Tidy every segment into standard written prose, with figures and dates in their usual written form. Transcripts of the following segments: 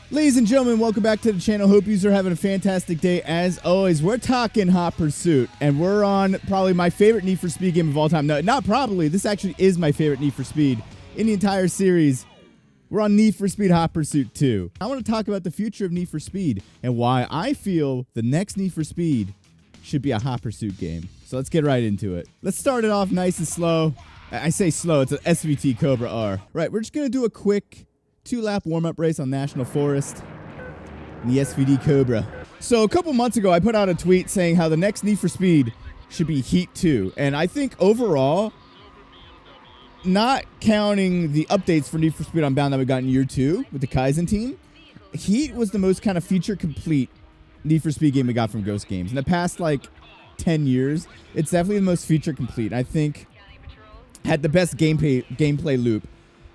Ladies and gentlemen, welcome back to the channel. Hope you are having a fantastic day. As always, we're talking Hot Pursuit, and we're on probably my favorite Need for Speed game of all time. No, not probably. This actually is my favorite Need for Speed in the entire series. We're on Need for Speed Hot Pursuit 2. I want to talk about the future of Need for Speed and why I feel the next Need for Speed should be a Hot Pursuit game. So let's get right into it. Let's start it off nice and slow. I say slow, it's an SVT Cobra R. Right, we're just going to do a quick 2-lap warm-up race on National Forest in the SVD Cobra. So a couple months ago, I put out a tweet saying how the next Need for Speed should be Heat 2. And I think overall, not counting the updates for Need for Speed Unbound that we got in year 2 with the Kaizen team, Heat was the most kind of feature-complete Need for Speed game we got from Ghost Games. In the past, 10 years, it's definitely the most feature-complete. I think had the best gameplay loop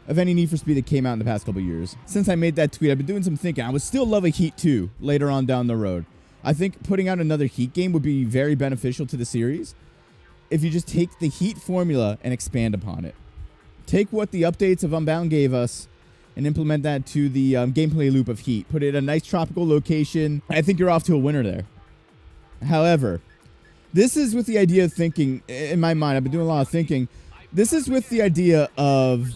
of any Need for Speed that came out in the past couple years. Since I made that tweet, I've been doing some thinking. I would still love a Heat 2 later on down the road. I think putting out another Heat game would be very beneficial to the series if you just take the Heat formula and expand upon it. Take what the updates of Unbound gave us and implement that to the gameplay loop of Heat. Put it in a nice tropical location. I think you're off to a winner there. However, this is with the idea of thinking, in my mind, I've been doing a lot of thinking. This is with the idea of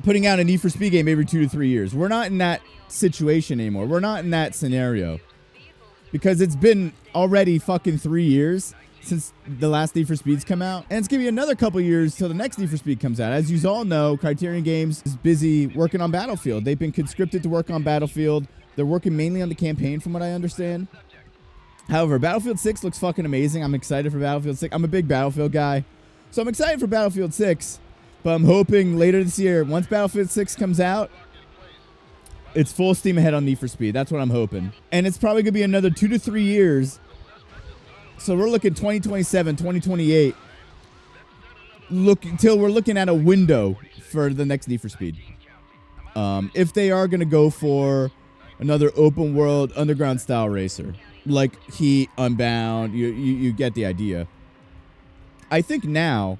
putting out a Need for Speed game every 2 to 3 years. We're not in that situation anymore. We're not in that scenario. Because it's been already fucking 3 years since the last Need for Speed's come out. And it's going to be another couple years till the next Need for Speed comes out. As you all know, Criterion Games is busy working on Battlefield. They've been conscripted to work on Battlefield. They're working mainly on the campaign from what I understand. However, Battlefield 6 looks fucking amazing. I'm excited for Battlefield 6. I'm a big Battlefield guy. So I'm excited for Battlefield 6. But I'm hoping later this year, once Battlefield 6 comes out, it's full steam ahead on Need for Speed. That's what I'm hoping. And it's probably going to be another 2 to 3 years. So we're looking 2027, 2028. Until we're looking at a window for the next Need for Speed. If they are going to go for another open world underground style racer. Like Heat, Unbound, you get the idea. I think now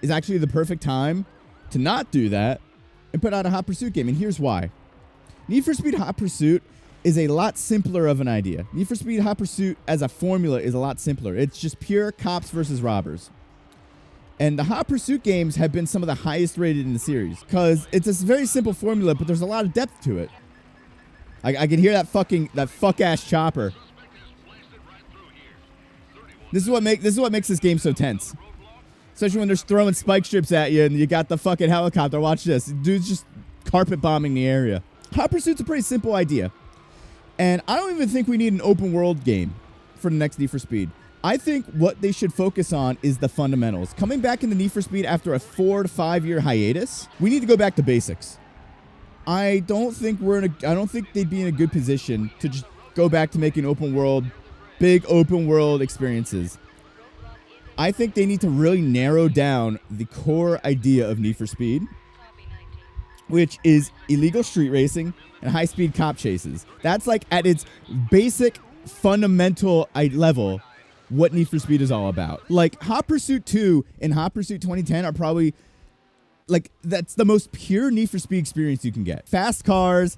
is actually the perfect time to not do that and put out a Hot Pursuit game. And here's why. Need for Speed Hot Pursuit is a lot simpler of an idea. Need for Speed Hot Pursuit as a formula is a lot simpler. It's just pure cops versus robbers. And the Hot Pursuit games have been some of the highest rated in the series because it's a very simple formula, but there's a lot of depth to it. I can hear that fuck-ass chopper. This is what makes this game so tense. Especially when they're throwing spike strips at you and you got the fucking helicopter. Watch this. Dude's just carpet bombing the area. Hot Pursuit's a pretty simple idea. And I don't even think we need an open world game for the next Need for Speed. I think what they should focus on is the fundamentals. Coming back in the Need for Speed after a 4 to 5 year hiatus, we need to go back to basics. I don't think they'd be in a good position to just go back to making big open world experiences. I think they need to really narrow down the core idea of Need for Speed, which is illegal street racing and high-speed cop chases. That's at its basic fundamental level what Need for Speed is all about. Hot Pursuit 2 and Hot Pursuit 2010 are probably that's the most pure Need for Speed experience you can get. Fast cars,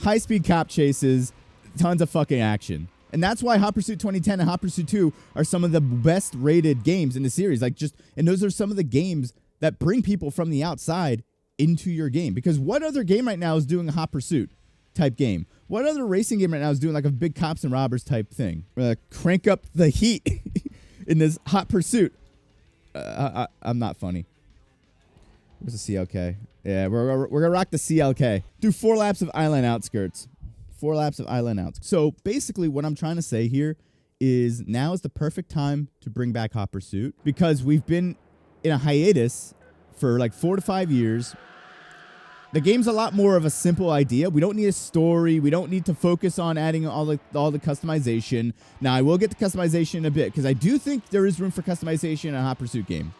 high-speed cop chases, tons of fucking action. And that's why Hot Pursuit 2010 and Hot Pursuit 2 are some of the best rated games in the series. And those are some of the games that bring people from the outside into your game. Because what other game right now is doing a Hot Pursuit type game? What other racing game right now is doing a big cops and robbers type thing? We're gonna crank up the heat in this Hot Pursuit. I'm not funny. Where's the CLK? Yeah, we're gonna rock the CLK. Do 4 laps of Island Outskirts. 4 laps of Island Outskirts. So basically what I'm trying to say here is now is the perfect time to bring back Hot Pursuit because we've been in a hiatus for 4 to 5 years. The game's a lot more of a simple idea. We don't need a story. We don't need to focus on adding all the customization. Now, I will get to customization in a bit because I do think there is room for customization in a Hot Pursuit game.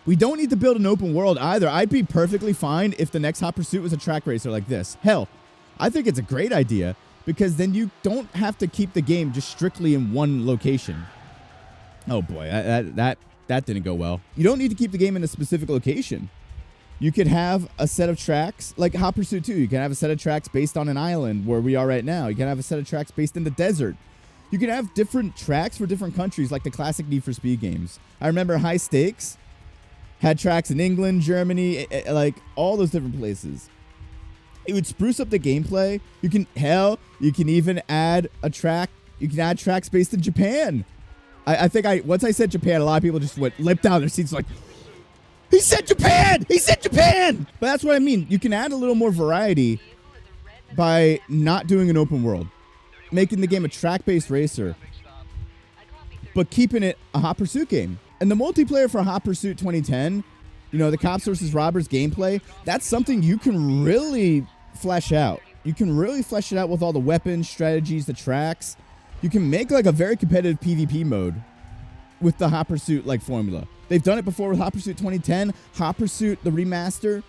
We don't need to build an open world either. I'd be perfectly fine if the next Hot Pursuit was a track racer like this. Hell, I think it's a great idea because then you don't have to keep the game just strictly in one location. Oh boy, that didn't go well. You don't need to keep the game in a specific location. You could have a set of tracks, like Hot Pursuit 2. You can have a set of tracks based on an island where we are right now. You can have a set of tracks based in the desert. You can have different tracks for different countries, like the classic Need for Speed games. I remember High Stakes had tracks in England, Germany, like all those different places. It would spruce up the gameplay. You can even add a track. You can add tracks based in Japan. I think once I said Japan, a lot of people just leapt down their seats like, he said Japan! He said Japan! But that's what I mean. You can add a little more variety by not doing an open world, making the game a track-based racer, but keeping it a Hot Pursuit game. And the multiplayer for Hot Pursuit 2010, you know, the cops versus robbers gameplay, that's something you can really flesh out. You can really flesh it out with all the weapons, strategies, the tracks. You can make like a very competitive PvP mode with the Hot Pursuit like formula. They've done it before with Hot Pursuit 2010, Hot Pursuit the remaster,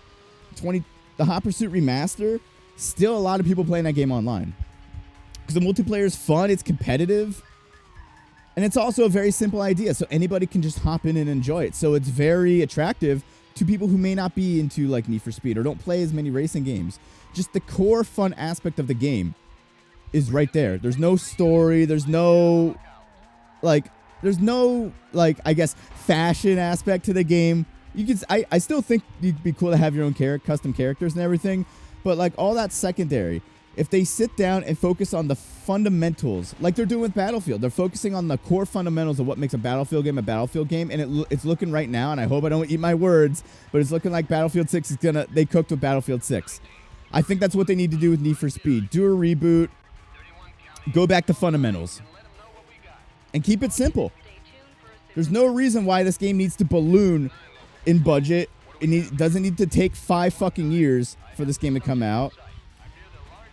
the Hot Pursuit remaster. Still a lot of people playing that game online because the multiplayer is fun, it's competitive, and it's also a very simple idea, so anybody can just hop in and enjoy it. So it's very attractive to people who may not be into like Need for Speed or don't play as many racing games. Just the core fun aspect of the game is right there. There's no story, there's no I guess fashion aspect to the game. I still think it'd be cool to have your own custom characters and everything, but like all that's secondary. If they sit down and focus on the fundamentals, like they're doing with Battlefield, they're focusing on the core fundamentals of what makes a Battlefield game, and it's looking right now, and I hope I don't eat my words, but it's looking like Battlefield 6 they cooked with Battlefield 6. I think that's what they need to do with Need for Speed. Do a reboot, go back to fundamentals, and keep it simple. There's no reason why this game needs to balloon in budget. It doesn't need to take 5 fucking years for this game to come out.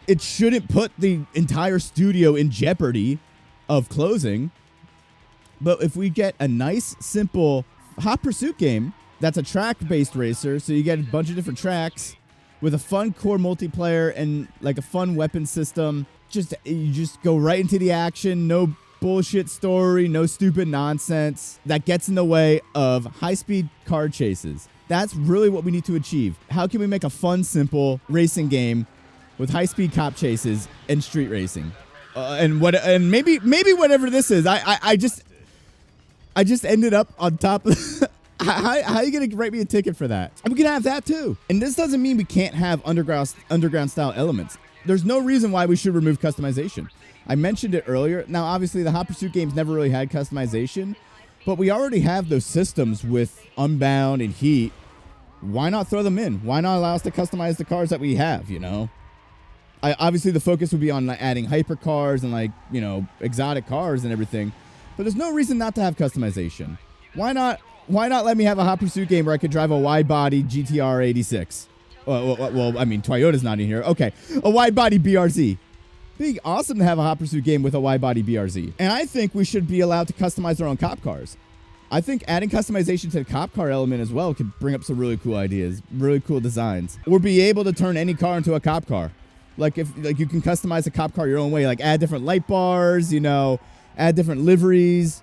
It shouldn't put the entire studio in jeopardy of closing. But if we get a nice, simple Hot Pursuit game that's a track-based racer, so you get a bunch of different tracks with a fun core multiplayer and like a fun weapon system, you just go right into the action, no bullshit story, no stupid nonsense that gets in the way of high-speed car chases. That's really what we need to achieve. How can we make a fun, simple racing game with high-speed cop chases and street racing? And maybe whatever this is. I just ended up on top of how are you going to write me a ticket for that? And we can have that too. And this doesn't mean we can't have underground style elements. There's no reason why we should remove customization. I mentioned it earlier. Now, obviously, the Hot Pursuit games never really had customization, but we already have those systems with Unbound and Heat. Why not throw them in? Why not allow us to customize the cars that we have, you know? Obviously, the focus would be on like, adding hypercars and, like, you know, exotic cars and everything, but there's no reason not to have customization. Why not let me have a Hot Pursuit game where I could drive a wide-body GTR 86? Well, I mean, Toyota's not in here. Okay, a wide-body BRZ. Be awesome to have a Hot Pursuit game with a wide-body BRZ. And I think we should be allowed to customize our own cop cars. I think adding customization to the cop car element as well could bring up some really cool ideas, really cool designs. Or be able to turn any car into a cop car. Like if you can customize a cop car your own way, like add different light bars, you know, add different liveries,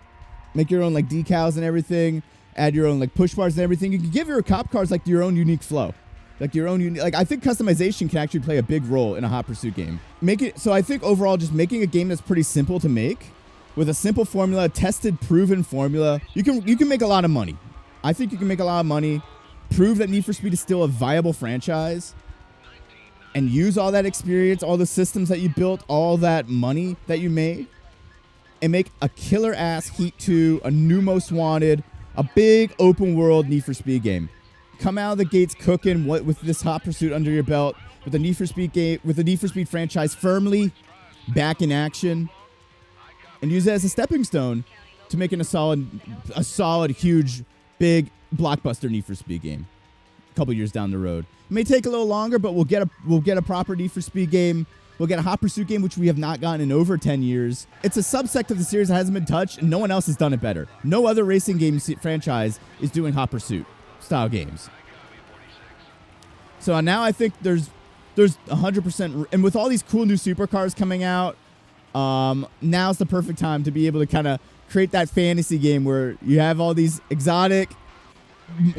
make your own like decals and everything, add your own like push bars and everything. You can give your cop cars like your own unique flow. Like your own like I think customization can actually play a big role in a Hot Pursuit game. So I think overall just making a game that's pretty simple to make with a simple formula, tested, proven formula, you can make a lot of money. I think you can make a lot of money, prove that Need for Speed is still a viable franchise, and use all that experience, all the systems that you built, all that money that you made, and make a killer ass Heat 2, a new Most Wanted, a big open world Need for Speed game. Come out of the gates cooking with this Hot Pursuit under your belt, with the Need for Speed game, with the Need for Speed franchise firmly back in action, and use it as a stepping stone to making a solid, huge, big blockbuster Need for Speed game. A couple years down the road, it may take a little longer, but we'll get a proper Need for Speed game. We'll get a Hot Pursuit game, which we have not gotten in over 10 years. It's a subsect of the series that hasn't been touched, and no one else has done it better. No other racing game franchise is doing Hot Pursuit style games. So now I think there's 100%, and with all these cool new supercars coming out, now's the perfect time to be able to kind of create that fantasy game where you have all these exotic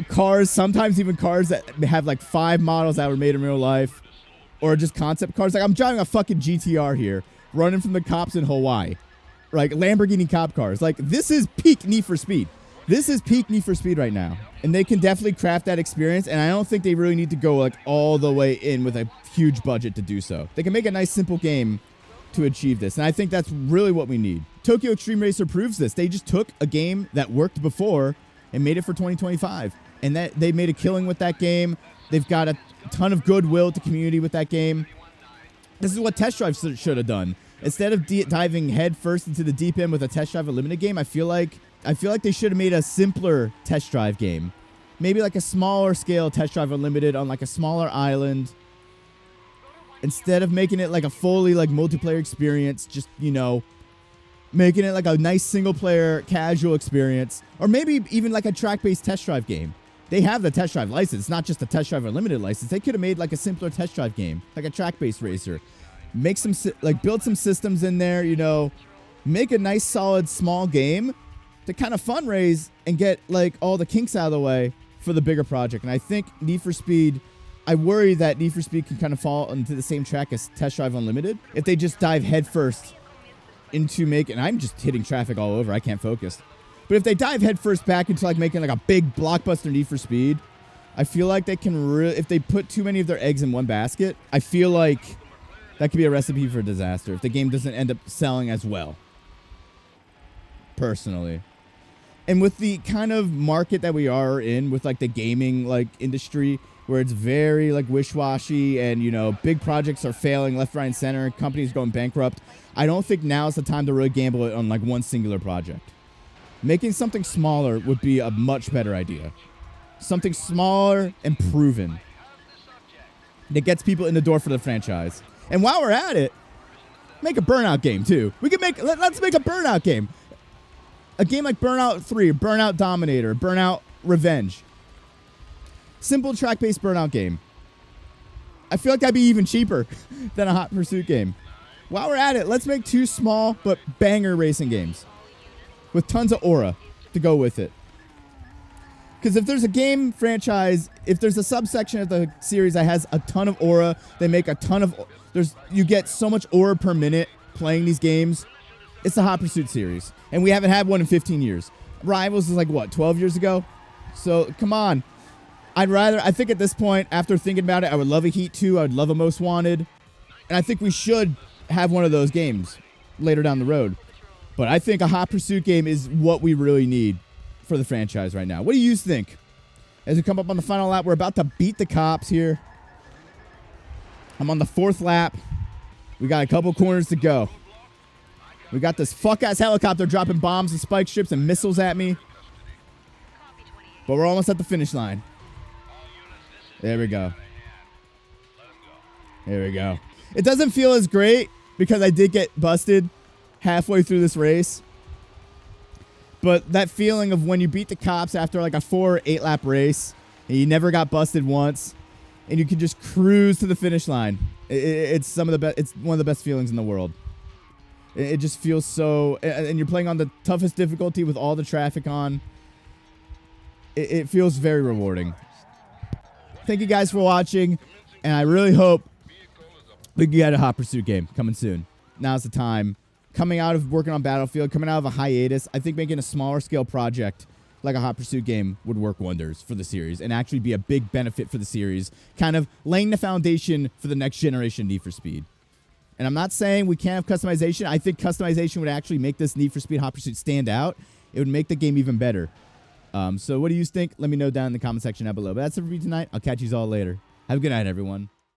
cars, sometimes even cars that have like 5 models that were made in real life, or just concept cars. Like I'm driving a fucking GTR here, running from the cops in Hawaii, like Lamborghini cop cars. Like this is peak Need for Speed. This is peak Need for Speed right now, and they can definitely craft that experience. And I don't think they really need to go like all the way in with a huge budget to do so. They can make a nice simple game to achieve this, and I think that's really what we need. Tokyo Extreme Racer proves this. They just took a game that worked before and made it for 2025, and that they made a killing with that game. They've got a ton of goodwill to community with that game. This is what Test Drive should have done. Instead of diving head first into the deep end with a Test Drive Unlimited game, I feel like they should have made a simpler Test Drive game. Maybe like a smaller scale Test Drive Unlimited on like a smaller island. Instead of making it like a fully like multiplayer experience, just, you know, making it like a nice single player casual experience. Or maybe even like a track-based Test Drive game. They have the Test Drive license, not just the Test Drive Unlimited license. They could have made like a simpler Test Drive game, like a track-based racer. Make some, like build some systems in there, you know, make a nice solid small game to kind of fundraise and get like all the kinks out of the way for the bigger project. And I think Need for Speed, I worry that Need for Speed can kind of fall into the same track as Test Drive Unlimited if they just dive headfirst into making, I'm just hitting traffic all over, I can't focus. But if they dive headfirst back into like making like a big blockbuster Need for Speed, I feel like they can really, if they put too many of their eggs in one basket, I feel like that could be a recipe for disaster if the game doesn't end up selling as well. Personally. And with the kind of market that we are in, with like the gaming like industry, where it's very like wish-washy and, you know, big projects are failing left, right, and center, companies going bankrupt, I don't think now's the time to really gamble it on like one singular project. Making something smaller would be a much better idea. Something smaller and proven that gets people in the door for the franchise. And while we're at it, make a Burnout game too. Let's make a Burnout game. A game like Burnout 3, Burnout Dominator, Burnout Revenge. Simple track-based Burnout game. I feel like that'd be even cheaper than a Hot Pursuit game. While we're at it, let's make 2 small but banger racing games with tons of aura to go with it. Because if there's a game franchise, if there's a subsection of the series that has a ton of aura, they make a ton of... you get so much aura per minute playing these games. It's the Hot Pursuit series. And we haven't had one in 15 years. Rivals is like, what, 12 years ago? So, come on. I think at this point, after thinking about it, I would love a Heat 2. I would love a Most Wanted. And I think we should have one of those games later down the road. But I think a Hot Pursuit game is what we really need for the franchise right now. What do you think? As we come up on the final lap, we're about to beat the cops here. I'm on the 4th lap. We got a couple corners to go. We got this fuck-ass helicopter dropping bombs and spike strips and missiles at me. But we're almost at the finish line. There we go. There we go. It doesn't feel as great because I did get busted halfway through this race. But that feeling of when you beat the cops after like a 4 or 8 lap race and you never got busted once and you can just cruise to the finish line. It's one of the best feelings in the world. It just feels so, and you're playing on the toughest difficulty with all the traffic on. It feels very rewarding. Thank you guys for watching, and I really hope we can get a Hot Pursuit game coming soon. Now's the time. Coming out of working on Battlefield, coming out of a hiatus, I think making a smaller scale project like a Hot Pursuit game would work wonders for the series and actually be a big benefit for the series, kind of laying the foundation for the next generation Need for Speed. And I'm not saying we can't have customization. I think customization would actually make this Need for Speed Hot Pursuit stand out. It would make the game even better. So what do you think? Let me know down in the comment section down below. But that's it for me tonight. I'll catch you all later. Have a good night, everyone.